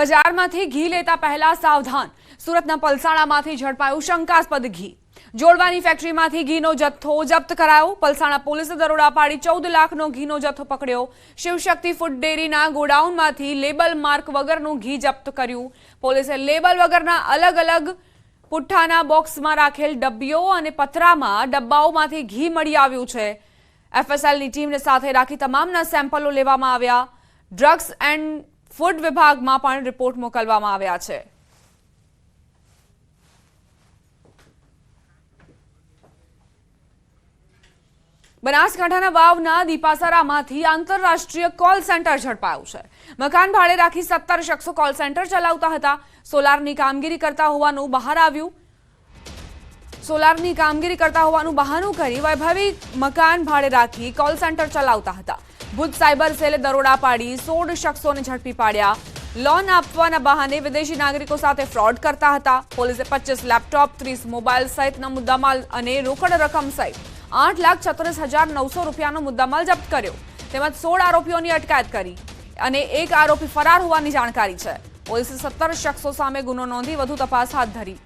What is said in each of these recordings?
બજારમાંથી ઘી લેતા પહેલા સાવધાન. સુરતના પલસાણામાંથી ઝડપાયું શંકાસ્પદ ઘી. જોડવાની ફેક્ટરીમાંથી ઘીનો જથ્થો જપ્ત કરાયો. પલસાણા પોલીસે દરોડા પાડી 14 લાખનો ઘીનો જથ્થો પકડ્યો. શિવશક્તિ ફૂડ ડેરીના ગોડાઉનમાંથી લેબલ માર્ક વગરનું ઘી જપ્ત કર્યું. પોલીસે લેબલ વગરના અલગ અલગ પુઠ્ઠાના બોક્સમાં રાખેલ ડબ્બીઓ અને પતરામાં ડબ્બાઓમાંથી ઘી મળી આવ્યું છે. એફએસએલની ટીમને સાથે રાખી તમામના સેમ્પલો લેવામાં આવ્યા. ડ્રગ્સ એન્ડ ફૂડ વિભાગમાં પણ રિપોર્ટ મોકલવામાં આવ્યા છે. બનાસકાંઠાના વાવના દીપાસરામાંથી આંતરરાષ્ટ્રીય કોલ સેન્ટર ઝડપાયું છે. મકાન ભાડે રાખી 17 શખ્સો કોલ સેન્ટર ચલાવતા હતા. સોલારની કામગીરી કરતા હોવાનું બહાર આવ્યું. સોલારની કામગીરી કરતા હોવાનું બહાનું કરી વૈભવી મકાન ભાડે રાખી કોલ સેન્ટર ચલાવતા હતા. ભુજ સાયબર સેલે દરોડા પાડી 16 શખ્સોને ઝડપી પાડ્યા. લોન આપવાના બહાને વિદેશી નાગરિકો સાથે ફ્રોડ કરતા હતા. પોલીસે 25 લેપટોપ, 30 મોબાઈલ સહિતના મુદ્દામાલ અને રોકડ રકમ સહિત 8,36,900 રૂપિયાનો મુદ્દામાલ જપ્ત કર્યો. તેમજ 16 આરોપીઓની અટકાયત કરી અને એક આરોપી ફરાર હોવાની જાણકારી છે. પોલીસે 17 શખ્સો સામે ગુનો નોંધી વધુ તપાસ હાથ ધરી.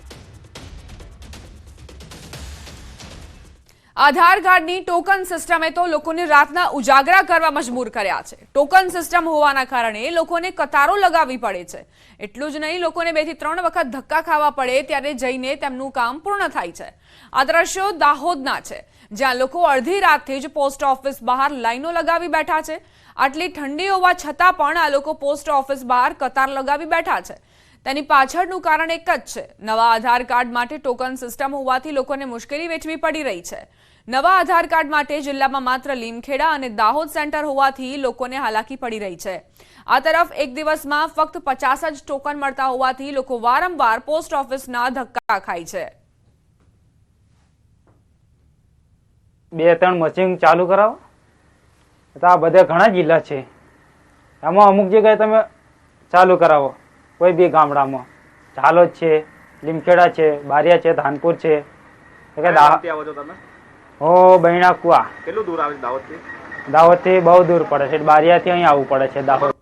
આધાર કાર્ડની ટોકન સિસ્ટમે તો લોકોને રાતના ઉજાગરા કરવા મજબૂર કર્યા છે. ટોકન સિસ્ટમ હોવાના કારણે લોકોને કતારો લગાવવી પડે છે. એટલું જ નહીં, લોકોને 2 થી 3 વખત ધક્કા ખાવા પડે ત્યારે જઈને તેમનું કામ પૂર્ણ થાય છે. આ દ્રશ્યો દાહોદના છે, જ્યાં લોકો અડધી રાતથી જ પોસ્ટ ઓફિસ બહાર લાઈનો લગાવી બેઠા છે. આટલી ઠંડી હોવા છતાં પણ આ લોકો પોસ્ટ ઓફિસ બહાર કતાર લગાવી બેઠા છે. તેની પાછળનું કારણ એક જ છે. નવા આધાર કાર્ડ માટે ટોકન સિસ્ટમ હોવાથી લોકોને મુશ્કેલી વેઠવી પડી રહી છે. નવા આધાર કાર્ડ માટે જિલ્લામાં માત્ર લીમખેડા અને દાહોદ સેન્ટર હોવાથી લોકોને હાલાકી પડી રહી છે. આ તરફ એક દિવસમાં ફક્ત 50 જ ટોકન મળતા હોવાથી લોકો વારંવાર પોસ્ટ ઓફિસના ધક્કા ખાય છે. 2-3 મશીન ચાલુ કરાવો તો આ બધા ઘણા જિલ્લા છે. આમાં અમુક જગ્યાએ તમે ચાલુ કરાવો, કોઈ બી ગામડામાં, ઝાલોદ છે, લીમખેડા છે, બારિયા છે, ધાનપુર છે. બૈણા કુવા. કેટલું દૂર આવે છે દાહોદથી? દાહોદથી બહુ દૂર પડે છે. બારિયાથી અહીં આવવું પડે છે દાહોદ.